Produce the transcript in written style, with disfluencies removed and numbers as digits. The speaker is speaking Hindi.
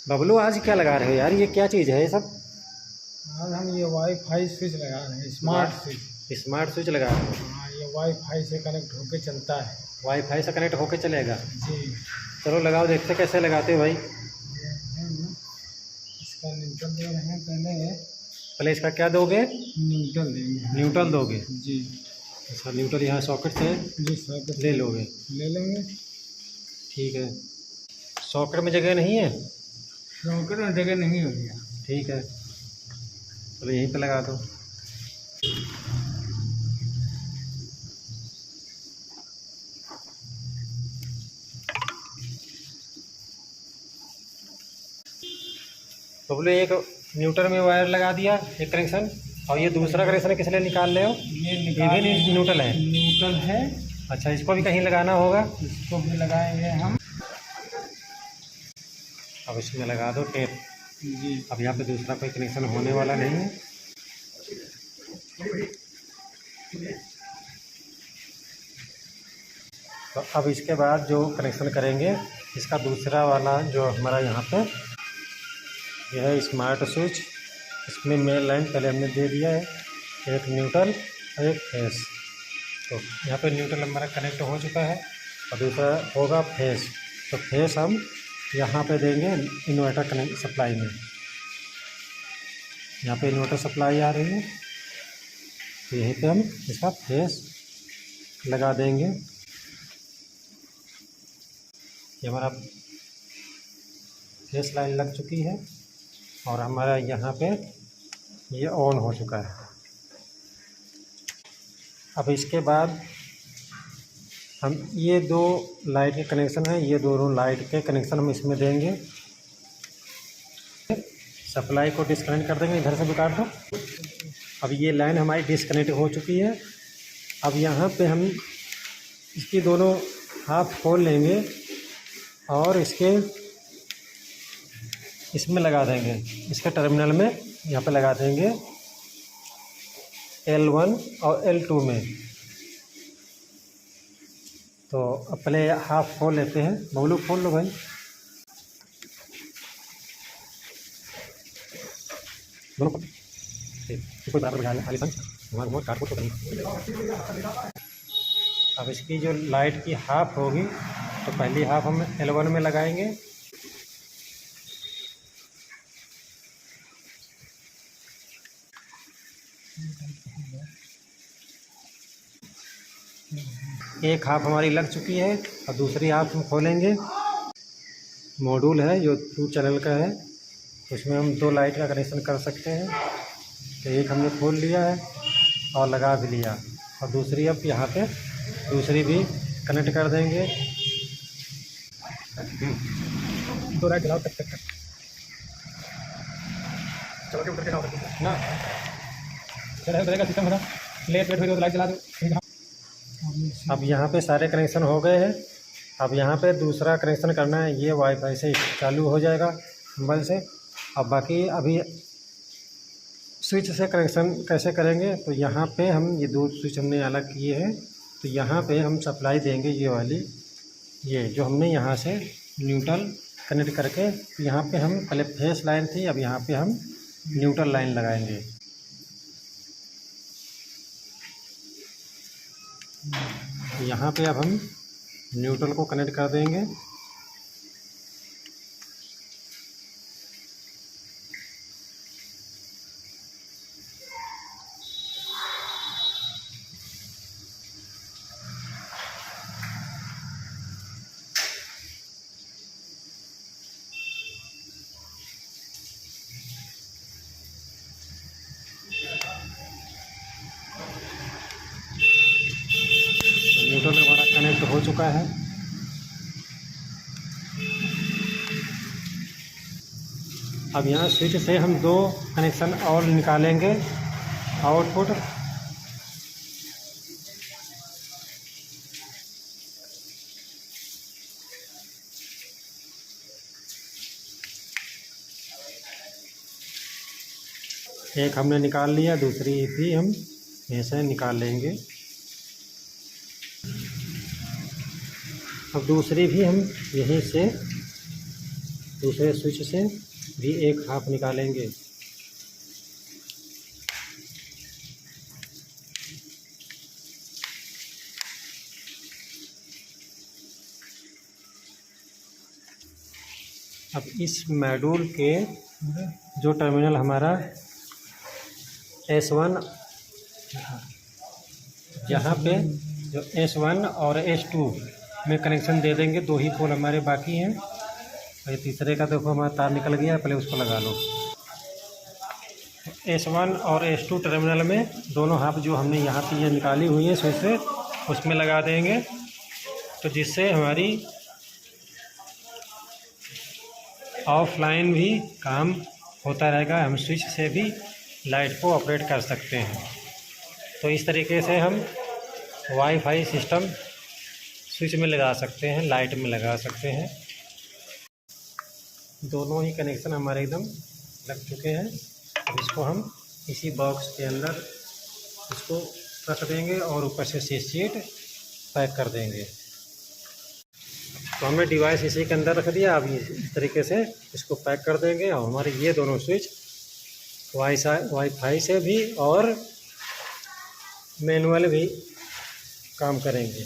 बबलू आज क्या लगा रहे हो यार, ये क्या चीज़ है ये सब? आज हम ये वाईफाई स्विच लगा रहे हैं, स्मार्ट स्विच। स्मार्ट स्विच लगा रहे हो? हाँ, ये वाईफाई से कनेक्ट होके चलता है। वाईफाई से कनेक्ट होके चलेगा? जी। चलो लगाओ, देखते कैसे लगाते हो भाई। ये है ना, इसका न्यूट्रल दे रहे हैं पहले। पहले इसका क्या दोगे? न्यूट्रल देंगे। न्यूट्रल दोगे? जी। अच्छा, न्यूट्रल यहाँ सॉकेट से जी, सॉकेट ले लोगे? ले लेंगे। ठीक है। सॉकेट में जगह नहीं है? सॉकेट में जगह नहीं हो गया। ठीक है, चलो यहीं पे लगा दो। बबलू एक न्यूट्रल में वायर लगा दिया, एक कनेक्शन, और ये दूसरा कनेक्शन किस लिए निकाल रहे हो? ये भी न्यूट्रल है? न्यूट्रल है। अच्छा, इसको भी कहीं लगाना होगा? इसको भी लगाएंगे हम। अब इसमें लगा दो टेप। जी। अब यहाँ पे दूसरा कोई कनेक्शन होने वाला नहीं है। तो अब इसके बाद जो कनेक्शन करेंगे, इसका दूसरा वाला जो हमारा यहाँ पे यह है स्मार्ट स्विच। इसमें मेन लाइन पहले हमने दे दिया है, एक न्यूट्रल और एक फेस। तो यहाँ पे न्यूट्रल हमारा कनेक्ट हो चुका है और दूसरा होगा फेस। तो फेस हम यहाँ पे देंगे इन्वर्टर कनेक्ट सप्लाई में। यहाँ पे इन्वर्टर सप्लाई आ रही है, तो यहीं पे हम इसका फेस लगा देंगे। ये हमारा फेस लाइन लग चुकी है और हमारा यहाँ पे ये ऑन हो चुका है। अब इसके बाद हम ये दो लाइट के कनेक्शन है, ये दोनों लाइट के कनेक्शन हम इसमें देंगे। सप्लाई को डिस्कनेक्ट कर देंगे, इधर से भी काट दो। अब ये लाइन हमारी डिस्कनेक्ट हो चुकी है। अब यहाँ पे हम इसकी दोनों हाफ खोल लेंगे और इसमें लगा देंगे, इसके टर्मिनल में यहाँ पे लगा देंगे L1 और L2 में। तो अब पहले हाफ खोल लेते हैं। बबलू खोल लो भाई। दोनों कोई बराबर बिठा ले, खाली सन हमारा बहुत काट को करेंगे। अब इसकी जो लाइट की हाफ होगी, तो पहली हाफ हम L1 में लगाएंगे। एक हाफ हमारी लग चुकी है और दूसरी हाफ हम खोलेंगे। मॉड्यूल है जो 2 चैनल का है, उसमें हम 2 लाइट का कनेक्शन कर सकते हैं। तो एक हमने खोल लिया है और लगा भी लिया, और दूसरी अब यहाँ पे दूसरी भी कनेक्ट कर देंगे। दो लाइट जलाओ, तक चलो के ऊपर ना चलेगा सिस्टम मेरा। लेट वेट हो तो लाइट जला दो। अब यहाँ पे सारे कनेक्शन हो गए हैं। अब यहाँ पे दूसरा कनेक्शन करना है, ये वाईफाई से चालू हो जाएगा मोबाइल से। अब बाकी अभी स्विच से कनेक्शन कैसे करेंगे, तो यहाँ पे हम ये 2 स्विच हमने अलग किए हैं। तो यहाँ पे हम सप्लाई देंगे ये वाली, ये जो हमने यहाँ से न्यूट्रल कनेक्ट करके, यहाँ पे हम पहले फेस लाइन थी, अब यहाँ पे हम न्यूट्रल लाइन लगाएंगे। यहाँ पे अब हम न्यूट्रल को कनेक्ट कर देंगे। न्यूट्रल हमारा कनेक्ट हो चुका है। अब यहाँ स्विच से हम 2 कनेक्शन और निकालेंगे आउटपुट। एक हमने निकाल लिया, दूसरी भी हम ऐसे निकाल लेंगे। अब दूसरी भी हम यहीं से दूसरे स्विच से भी एक हाफ निकालेंगे। अब इस मॉड्यूल के जो टर्मिनल हमारा S1, यहाँ पे जो S1 और S2 में कनेक्शन दे देंगे। 2 ही पोल हमारे बाकी हैं और ये तीसरे का देखो हमारा तार निकल गया, पहले उसको लगा लो। S1 और S2 टर्मिनल में दोनों हाफ जो हमने यहाँ पे ये निकाली हुई है स्विच से, उसमें लगा देंगे, तो जिससे हमारी ऑफलाइन भी काम होता रहेगा। हम स्विच से भी लाइट को ऑपरेट कर सकते हैं। तो इस तरीके से हम वाईफाई सिस्टम स्विच में लगा सकते हैं, लाइट में लगा सकते हैं। दोनों ही कनेक्शन हमारे एकदम लग चुके हैं। अब इसको हम इसी बॉक्स के अंदर इसको रख देंगे और ऊपर से शीट पैक कर देंगे। तो हमने डिवाइस इसी के अंदर रख दिया। अब इस तरीके से इसको पैक कर देंगे और हमारे ये दोनों स्विच वाईफाई से भी और मैनुअल भी काम करेंगे।